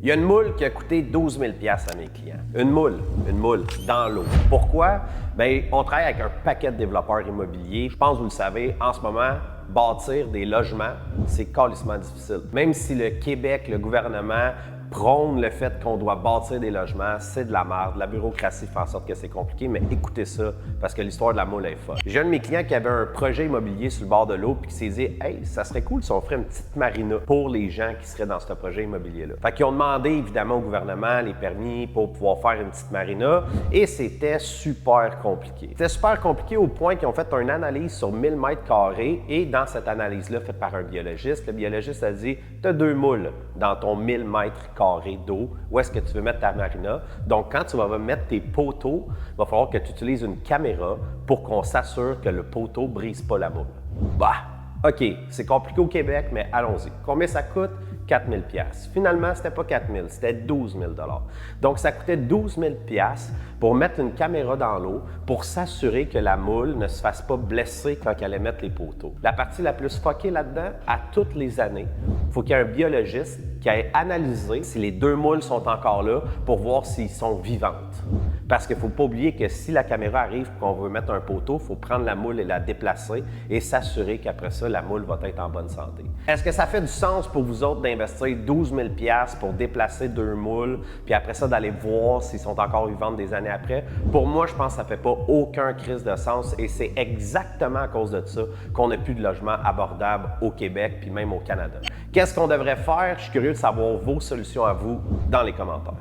Il y a une moule qui a coûté 12 000 à mes clients. Une moule, dans l'eau. Pourquoi? Bien, on travaille avec un paquet de développeurs immobiliers. Je pense que vous le savez, en ce moment, bâtir des logements, c'est calissement difficile. Même si le Québec, le gouvernement, prône le fait qu'on doit bâtir des logements, c'est de la merde. La bureaucratie fait en sorte que c'est compliqué, mais écoutez ça, parce que l'histoire de la moule est folle. J'ai un de mes clients qui avait un projet immobilier sur le bord de l'eau puis qui s'est dit « Hey, ça serait cool si on ferait une petite marina pour les gens qui seraient dans ce projet immobilier-là. » Fait qu'ils ont demandé évidemment au gouvernement les permis pour pouvoir faire une petite marina et c'était super compliqué. C'était super compliqué au point qu'ils ont fait une analyse sur 1000 mètres carrés et dans cette analyse-là, faite par un biologiste, le biologiste a dit « Tu as 2 moules dans ton 1000 mètres carré d'eau, où est-ce que tu veux mettre ta marina. Donc, quand tu vas mettre tes poteaux, il va falloir que tu utilises une caméra pour qu'on s'assure que le poteau ne brise pas la moule. Bah, OK, c'est compliqué au Québec, mais allons-y. Combien ça coûte? 4 000 $. Finalement, c'était pas 4 000, c'était 12 000 $. Donc, ça coûtait 12 000 $ pour mettre une caméra dans l'eau pour s'assurer que la moule ne se fasse pas blesser quand elle allait mettre les poteaux. La partie la plus fuckée là-dedans, à toutes les années, il faut qu'il y ait un biologiste qui ait analysé si les 2 moules sont encore là pour voir s'ils sont vivantes. Parce qu'il ne faut pas oublier que si la caméra arrive et qu'on veut mettre un poteau, il faut prendre la moule et la déplacer et s'assurer qu'après ça, la moule va être en bonne santé. Est-ce que ça fait du sens pour vous autres d'investir 12 000 $ pour déplacer 2 moules, puis après ça, d'aller voir s'ils sont encore vivantes des années après? Pour moi, je pense que ça ne fait pas aucun crise de sens et c'est exactement à cause de ça qu'on n'a plus de logements abordables au Québec puis même au Canada. Qu'est-ce qu'on devrait faire? Je suis curieux de savoir vos solutions à vous dans les commentaires.